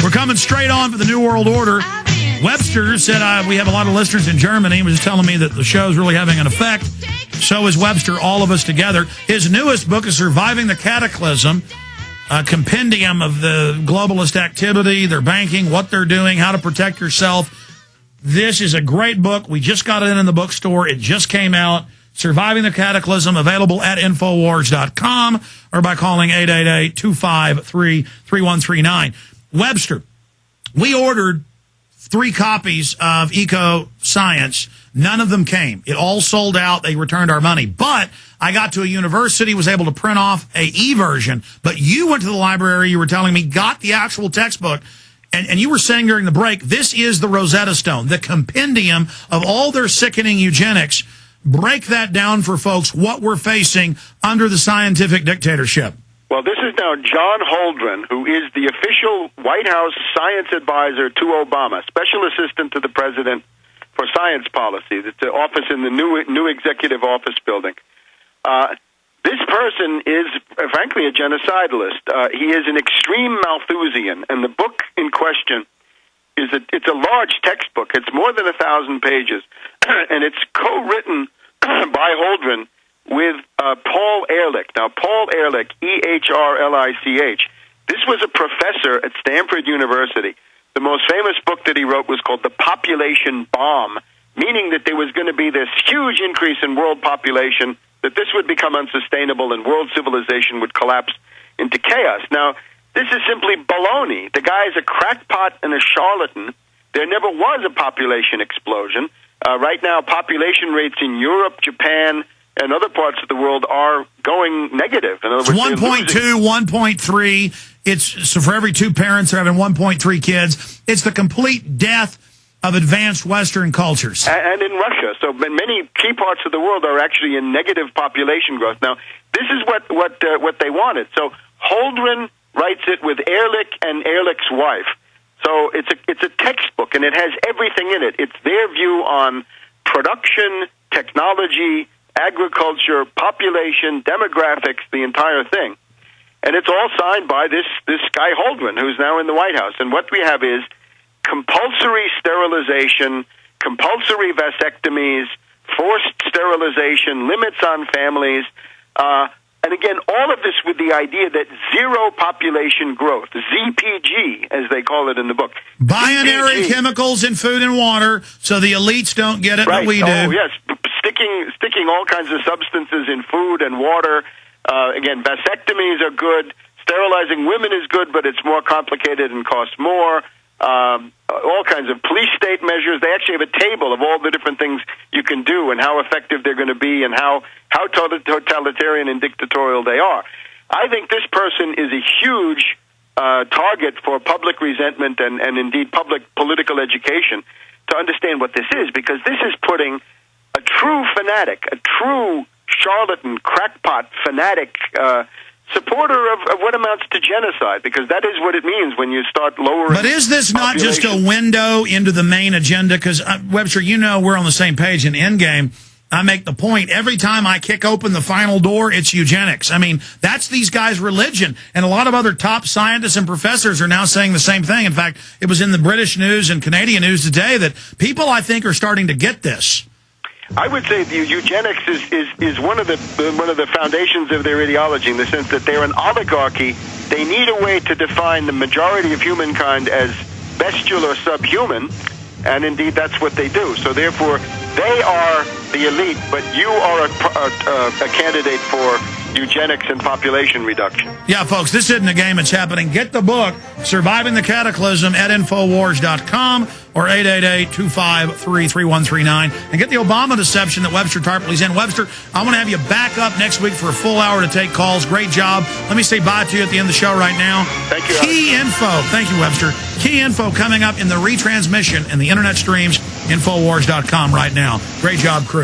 We're coming straight on for the New World Order. Webster said we have a lot of listeners in Germany. He was just telling me that the show's really having an effect. So is Webster, all of us together. His newest book is Surviving the Cataclysm, a compendium of the globalist activity, their banking, what they're doing, how to protect yourself. This is a great book. We just got it in the bookstore. It just came out. Surviving the Cataclysm, available at Infowars.com or by calling 888-253-3139. Webster, we ordered 3 copies of Eco Science. None of them came. It all sold out. They returned our money. But I got to a university, was able to print off a e-version. But you went to the library, you were telling me, got the actual textbook. And you were saying during the break, this is the Rosetta Stone, the compendium of all their sickening eugenics. Break that down for folks, what we're facing under the scientific dictatorship. Well, this is now John Holdren, who is the official White House science advisor to Obama, special assistant to the president for science policy. It's the office in the new executive office building. This person is, frankly, a genocidalist. He is an extreme Malthusian, and the book in question it's a large textbook. It's more than 1,000 pages, and it's co-written by Holdren with Paul Ehrlich. Now, Paul Ehrlich, E-H-R-L-I-C-H, this was a professor at Stanford University. The most famous book that he wrote was called The Population Bomb, meaning that there was going to be this huge increase in world population, that this would become unsustainable and world civilization would collapse into chaos. Now, this is simply baloney. The guy is a crackpot and a charlatan. There never was a population explosion. Right now, population rates in Europe, Japan, and other parts of the world are going negative. In other words, 1.2, 1.3. So for every 2 parents, they're having 1.3 kids. It's the complete death of advanced Western cultures. And in Russia. So many key parts of the world are actually in negative population growth. Now, this is what they wanted. So Holdren writes it with Ehrlich and Ehrlich's wife. So it's a textbook, and it has everything in it. It's their view on production, technology, agriculture, population, demographics, the entire thing. And it's all signed by this guy Holdren, who's now in the White House. And what we have is compulsory sterilization, compulsory vasectomies, forced sterilization, limits on families, and again, all of this with the idea that zero population growth, ZPG, as they call it in the book. Binary ZPG. Chemicals in food and water, so the elites don't get it, right. but we do. Oh, yes, sticking all kinds of substances in food and water. Again, vasectomies are good. Sterilizing women is good, but it's more complicated and costs more. All kinds of police state measures. They actually have a table of all the different things you can do and how effective they're going to be and how totalitarian and dictatorial they are. I think this person is a huge target for public resentment and indeed public political education to understand what this is, because this is putting a true fanatic, a true charlatan, crackpot fanatic supporter of what amounts to genocide, because that is what it means when you start lowering. But is this not just a window into the main agenda? Because, Webster, you know we're on the same page in Endgame. I make the point, every time I kick open the final door, it's eugenics. I mean, that's these guys' religion. And a lot of other top scientists and professors are now saying the same thing. In fact, it was in the British news and Canadian news today that people, I think, are starting to get this. I would say the eugenics is one of the foundations of their ideology, in the sense that they're an oligarchy. They need a way to define the majority of humankind as bestial or subhuman, and indeed that's what they do. So therefore, they are the elite, but you are a candidate for eugenics and population reduction. Yeah, folks, this isn't a game. It's happening. Get the book, Surviving the Cataclysm, at Infowars.com or 888-253-3139. And get the Obama deception that Webster Tarpley's in. Webster, I want to have you back up next week for a full hour to take calls. Great job. Let me say bye to you at the end of the show right now. Thank you. Key info. Thank you, Webster. Key info coming up in the retransmission and the internet streams, Infowars.com right now. Great job, crew.